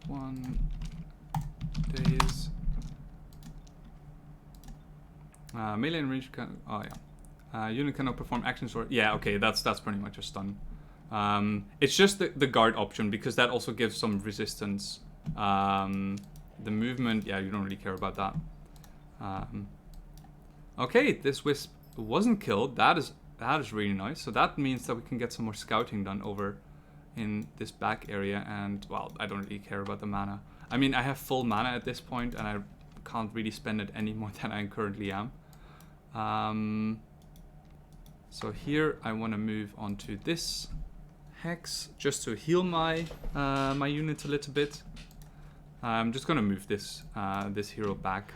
Speaker 1: F1. Daze. Melee and range can. Oh yeah. Unit cannot perform actions or. Yeah, okay. That's pretty much a stun. It's just the guard option because that also gives some resistance. The movement. Yeah, you don't really care about that. Okay, this wisp wasn't killed. That is really nice. So that means that we can get some more scouting done over in this back area. And, well, I don't really care about the mana. I mean, I have full mana at this point, and I can't really spend it any more than I currently am. So here I want to move on to this hex just to heal my my units a little bit. I'm just going to move this this hero back.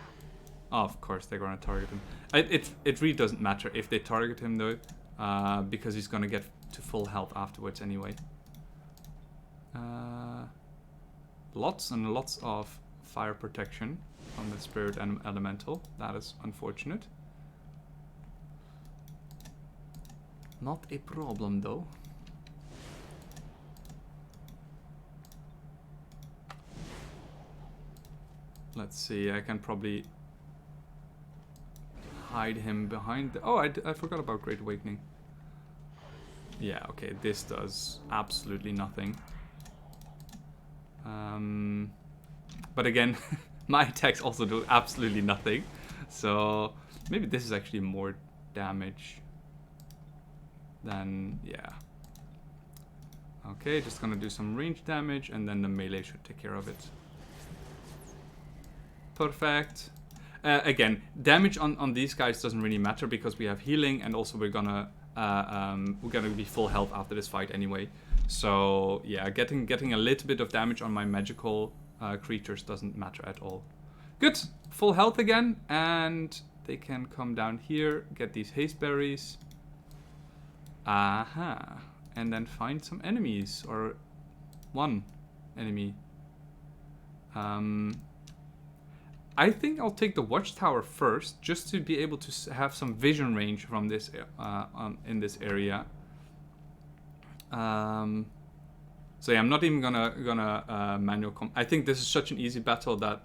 Speaker 1: Oh, of course, they're going to target him. It really doesn't matter if they target him, though, because he's going to get to full health afterwards anyway. Lots and lots of fire protection from the spirit and elemental. That is unfortunate. Not a problem, though. Let's see, I can probably hide him behind the... Oh, I forgot about Great Awakening. Yeah, okay, this does absolutely nothing. But again, my attacks also do absolutely nothing. So maybe this is actually more damage than... yeah. Okay, just gonna do some range damage and then the melee should take care of it. Perfect. Again, damage on these guys doesn't really matter because we have healing, and also we're gonna be full health after this fight anyway. So yeah, getting a little bit of damage on my magical creatures doesn't matter at all. Good, full health again, and they can come down here, get these haste berries. Aha, and then find some enemies, or one enemy. I think I'll take the watchtower first, just to be able to have some vision range from this in this area. So yeah, I'm not even gonna manual combat. I think this is such an easy battle that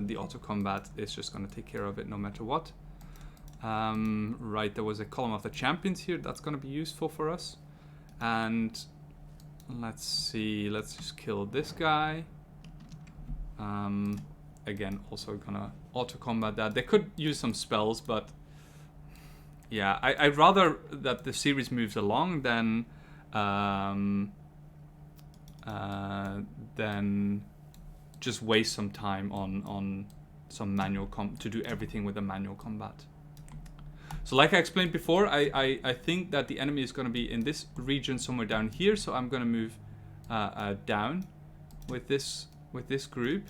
Speaker 1: the auto combat is just gonna take care of it no matter what. Right, there was a column of the champions here. That's gonna be useful for us. And let's see, let's just kill this guy. Again, also gonna auto combat that. They could use some spells, but yeah, I'd rather that the series moves along than just waste some time on some manual to do everything with a manual combat. So like I explained before, I think that the enemy is going to be in this region somewhere down here, so I'm going to move down with this group,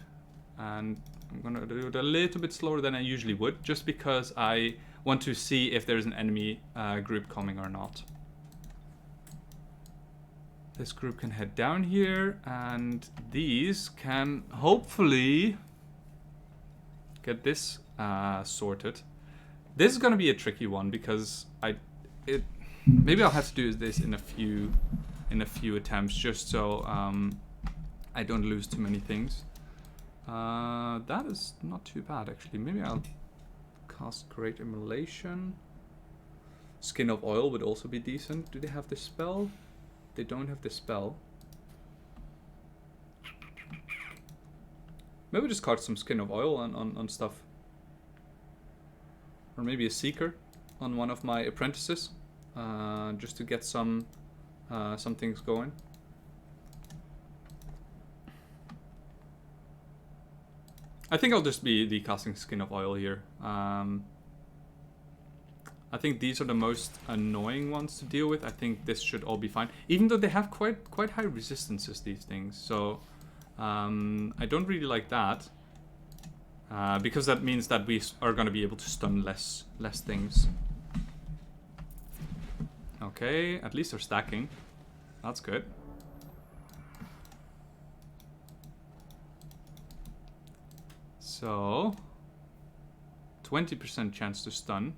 Speaker 1: and I'm going to do it a little bit slower than I usually would, just because I want to see if there's an enemy group coming or not. This group can head down here, and these can hopefully get this sorted. This is gonna be a tricky one because maybe I'll have to do this in a few attempts just so I don't lose too many things. That is not too bad actually. Maybe I'll cast Great Immolation. Skin of Oil would also be decent. Do they have this spell? They don't have this spell. Maybe just cast some Skin of Oil on stuff. Or maybe a Seeker on one of my apprentices. Just to get some things going. I think I'll just be casting Skin of Oil here. I think these are the most annoying ones to deal with. I think this should all be fine. Even though they have quite high resistances, these things. So I don't really like that. Because that means that we are going to be able to stun less things. Okay, at least they're stacking. That's good. So 20% chance to stun.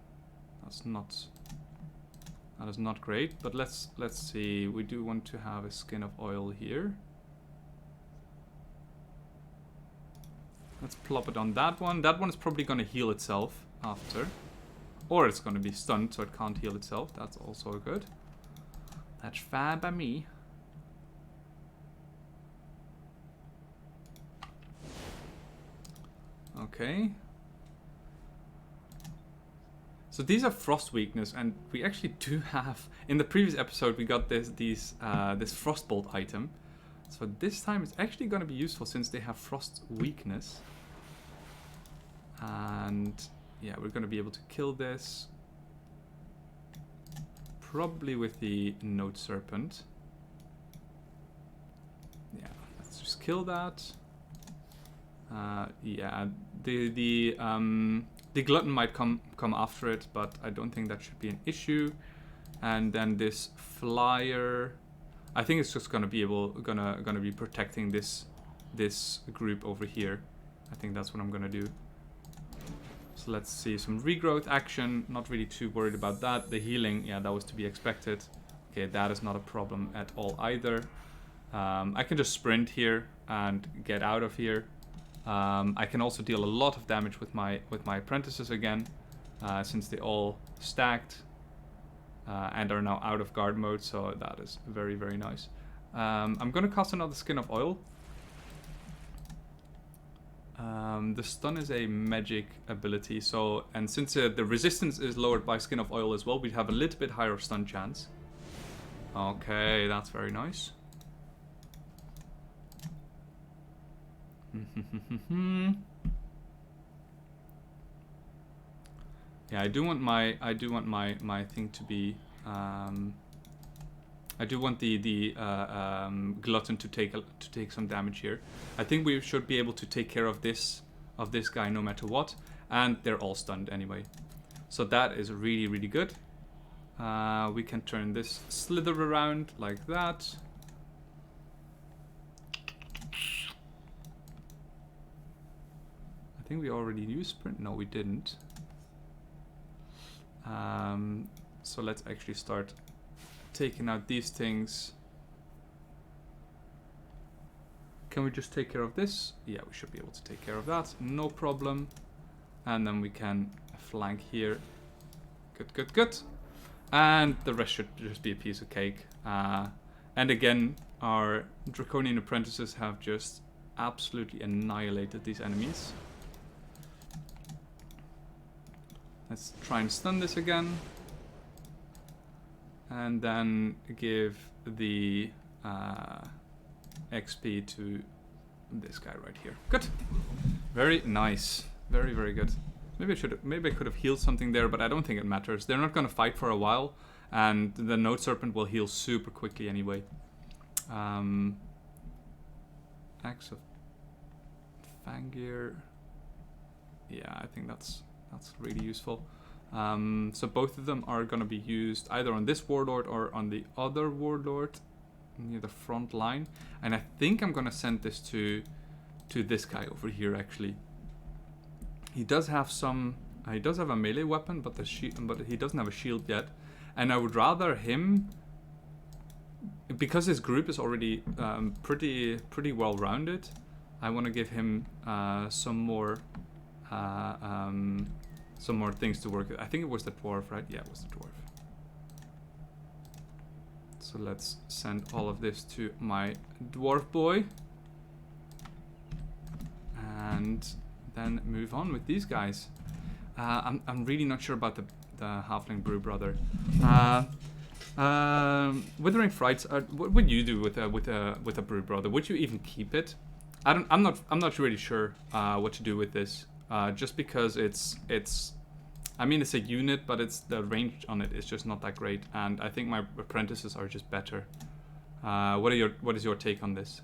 Speaker 1: That is not great, but let's see. We do want to have a Skin of Oil here. Let's plop it on that one. That one is probably going to heal itself after. Or it's going to be stunned, so it can't heal itself. That's also good. That's fine by me. Okay. So these are frost weakness, and we actually do have... In the previous episode, we got this frostbolt item. So this time it's actually going to be useful since they have frost weakness. And yeah, we're going to be able to kill this. Probably with the Note Serpent. Yeah, let's just kill that. Yeah, the Glutton might come after it, but I don't think that should be an issue. And then this Flyer, I think it's just gonna be protecting this group over here. I think that's what I'm gonna do. So let's see some regrowth action. Not really too worried about that. The healing, yeah, that was to be expected. Okay, that is not a problem at all either. I can just sprint here and get out of here. I can also deal a lot of damage with my apprentices again, since they all stacked and are now out of guard mode. So that is very, very nice. I'm gonna cast another Skin of Oil. The stun is a magic ability, so and since the resistance is lowered by Skin of Oil as well, we have a little bit higher stun chance. Okay, that's very nice. Yeah, I do want my thing to be. I do want the Glutton to take some damage here. I think we should be able to take care of this guy no matter what, and they're all stunned anyway. So that is really, really good. We can turn this Slither around like that. I think we already used Sprint. No, we didn't. So let's actually start taking out these things. Can we just take care of this? Yeah, we should be able to take care of that. No problem. And then we can flank here. Good, good, good. And the rest should just be a piece of cake. And again, our Draconian apprentices have just absolutely annihilated these enemies. Let's try and stun this again. And then give the XP to this guy right here. Good. Very nice. Very, very good. Maybe I could have healed something there, but I don't think it matters. They're not going to fight for a while, and the Note Serpent will heal super quickly anyway. Axe of Fangir. Yeah, I think that's really useful. So both of them are going to be used either on this warlord or on the other warlord near the front line. And I think I'm going to send this to this guy over here, actually. He does have some... he does have a melee weapon, but he doesn't have a shield yet. And I would rather him... because his group is already pretty well rounded, I want to give him some more things to work with. I think it was the dwarf, right? Yeah, it was the dwarf. So let's send all of this to my dwarf boy, and then move on with these guys. I'm really not sure about the halfling brew brother. Withering Frights. What would you do with a brew brother? Would you even keep it? I'm not really sure what to do with this. Just because it's I mean, it's a unit, but it's the range on it is just not that great, and I think my apprentices are just better. What is your take on this?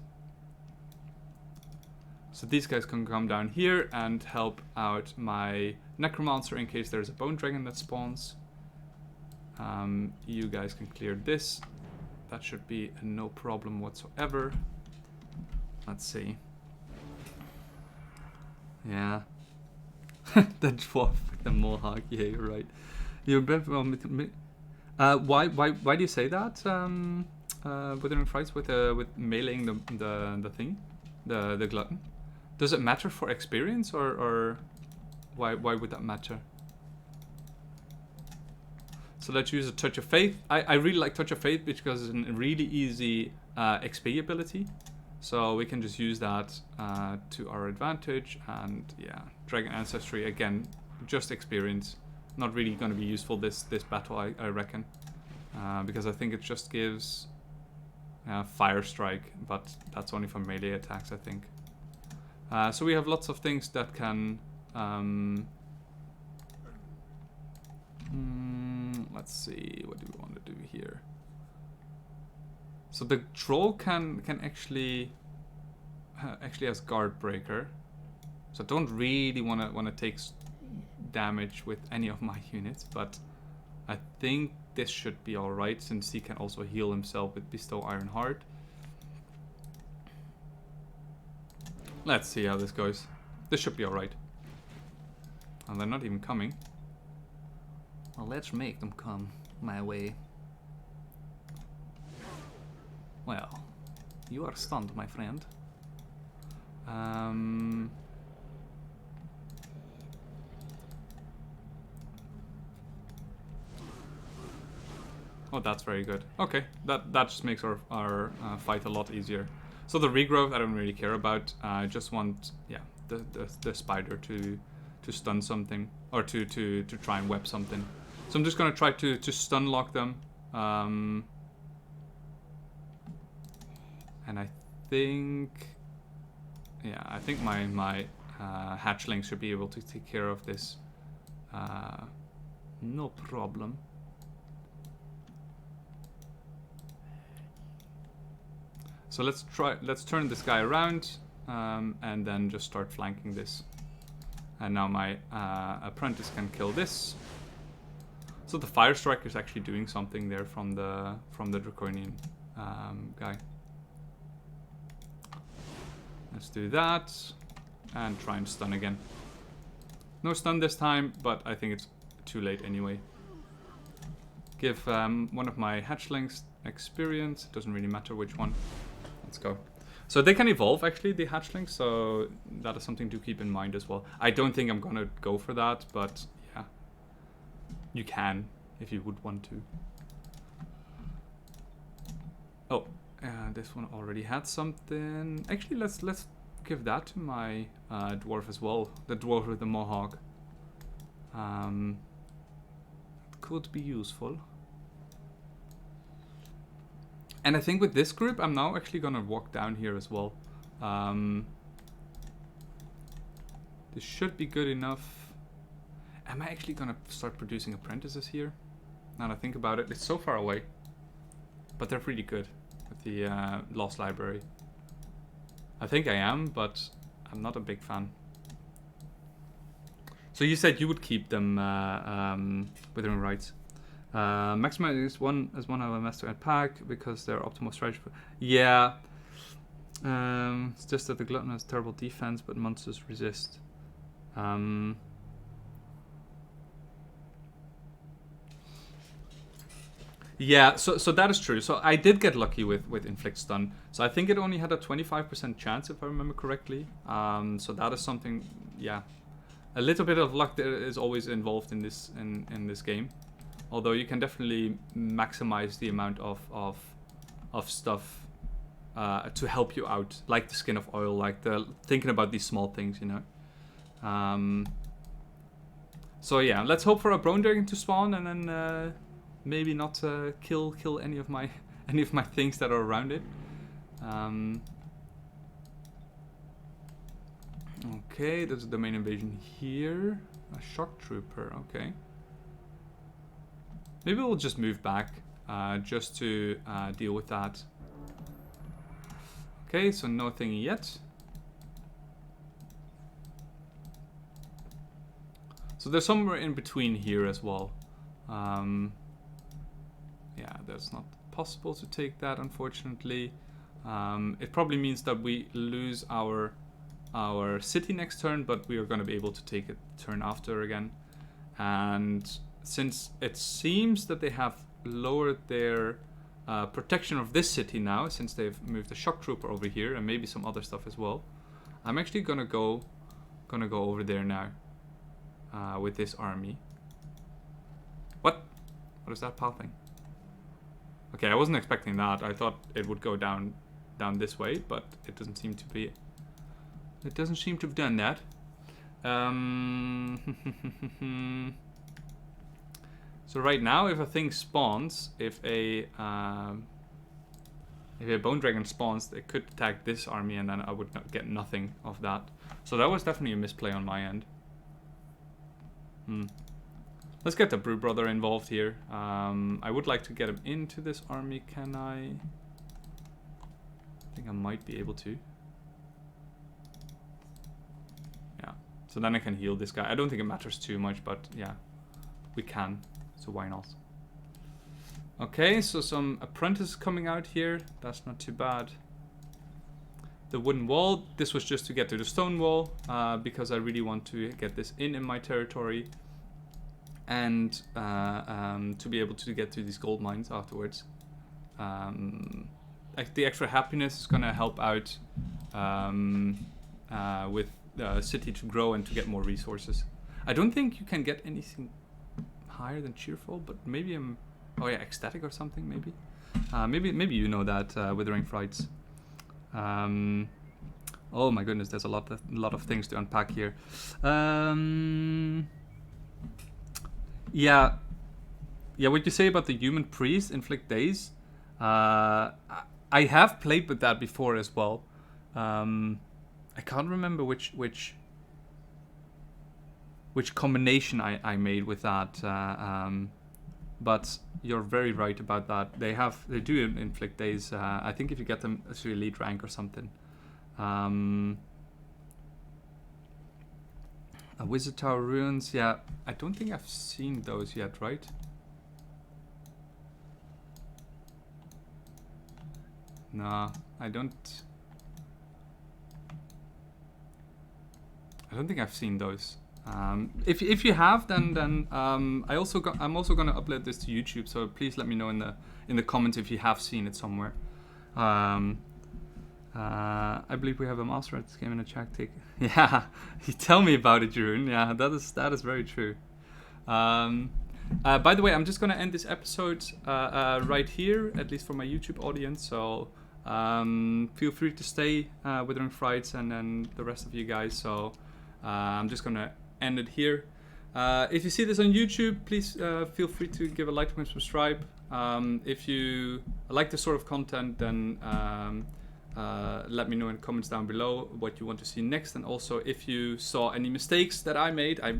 Speaker 1: So these guys can come down here and help out my necromancer in case there's a bone dragon that spawns. You guys can clear this. That should be no problem whatsoever. Let's see. Yeah. The dwarf with the mohawk. Yeah, you're right. You're why do you say that? Withering Frights with meleeing the thing, the glutton. Does it matter for experience, or why would that matter? So let's use a Touch of Faith. I really like Touch of Faith because it's a really easy XP ability. So we can just use that to our advantage. And yeah, Dragon Ancestry, again, just experience. Not really going to be useful this battle, I reckon. Because I think it just gives Fire Strike, but that's only for melee attacks, I think. So we have lots of things that can... let's see, what do we want to do here? So the troll can actually has guard breaker. So I don't really want to take damage with any of my units, but I think this should be all right since he can also heal himself with Bestow Iron Heart. Let's see how this goes. This should be all right. And they're not even coming. Well, let's make them come my way. Well, you are stunned, my friend. Oh, that's very good. Okay, that just makes our fight a lot easier. So the regrowth I don't really care about. I just want the spider to stun something, or to try and web something. So I'm just gonna try to stun lock them. And I think my hatchlings should be able to take care of this. No problem. So let's turn this guy around, and then just start flanking this. And now my apprentice can kill this. So the Fire Strike is actually doing something there from the Draconian guy. Let's do that, and try and stun again. No stun this time, but I think it's too late anyway. Give one of my hatchlings experience. It doesn't really matter which one. Let's go. So they can evolve, actually, the hatchlings, so that is something to keep in mind as well. I don't think I'm gonna go for that, but yeah. You can, if you would want to. Oh, this one already had something. Actually, let's give that to my dwarf as well. The dwarf with the mohawk. Could be useful. And I think with this group, I'm now actually gonna walk down here as well. This should be good enough. Am I actually gonna start producing apprentices here? Now that I think about it, it's so far away. But they're pretty good with the Lost Library. I think I am, but I'm not a big fan. So you said you would keep them Withering Rights. Maximize is one of a master at pack because they're optimal strategy. Yeah. It's just that the glutton has terrible defense, but monsters resist. Yeah, so that is true. So I did get lucky with Inflict Stun. So I think it only had a 25% chance, if I remember correctly. So that is something, yeah. A little bit of luck there is always involved in this game. Although you can definitely maximize the amount of stuff to help you out, like the Skin of Oil, like the thinking about these small things, you know. So yeah, let's hope for a Bone Dragon to spawn, and then maybe not kill any of my things that are around it. Okay, there's a domain invasion here. A shock trooper. Okay. Maybe we'll just move back just to deal with that. Okay, so nothing yet. So there's somewhere in between here as well. Yeah, that's not possible to take that, unfortunately. It probably means that we lose our city next turn, but we are going to be able to take it turn after again. And since it seems that they have lowered their protection of this city now, since they've moved the shock trooper over here and maybe some other stuff as well, I'm actually gonna go over there now with this army. What is that pathing? Okay, I wasn't expecting that. I thought it would go down this way, but it doesn't seem to be. It doesn't seem to have done that. So right now, if a thing spawns, if a Bone Dragon spawns, it could attack this army, and then I would get nothing of that. So that was definitely a misplay on my end. Let's get the Brew Brother involved here. I would like to get him into this army. Can I? I think I might be able to. Yeah. So then I can heal this guy. I don't think it matters too much, but yeah, we can. So why not? Okay, so some apprentices coming out here. That's not too bad. The wooden wall. This was just to get to the stone wall because I really want to get this in my territory, and to be able to get to these gold mines afterwards. The extra happiness is gonna help out with the city to grow and to get more resources. I don't think you can get anything higher than cheerful, but maybe I'm. Oh yeah, ecstatic or something, maybe. Maybe you know that, Withering Frights. Oh my goodness, there's a lot of things to unpack here. Yeah, what you say about the human priest inflict daze, I have played with that before as well. I can't remember which combination I made with that, but you're very right about that. They do inflict daze. I think if you get them to elite rank or something. A Wizard Tower ruins. Yeah, I don't think I've seen those yet, right? No, I don't think I've seen those. If you have, then I'm also gonna upload this to YouTube. So please let me know in the comments if you have seen it somewhere. I believe we have a master at this game in a tactic. Yeah, you tell me about it, Jeroen. Yeah, that is very true. By the way, I'm just gonna end this episode right here, at least for my YouTube audience. So feel free to stay, Withering Frights, and then the rest of you guys. So I'm just gonna end it here. If you see this on YouTube, please feel free to give a like and subscribe. If you like this sort of content, then let me know in the comments down below what you want to see next, and also if you saw any mistakes that I made. I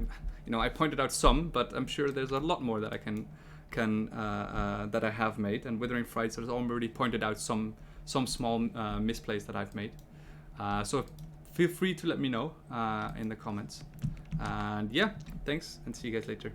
Speaker 1: pointed out some, but I'm sure there's a lot more that I can that I have made. And Withering Frights has already pointed out some small misplays that I've made. So feel free to let me know in the comments. And yeah, thanks, and see you guys later.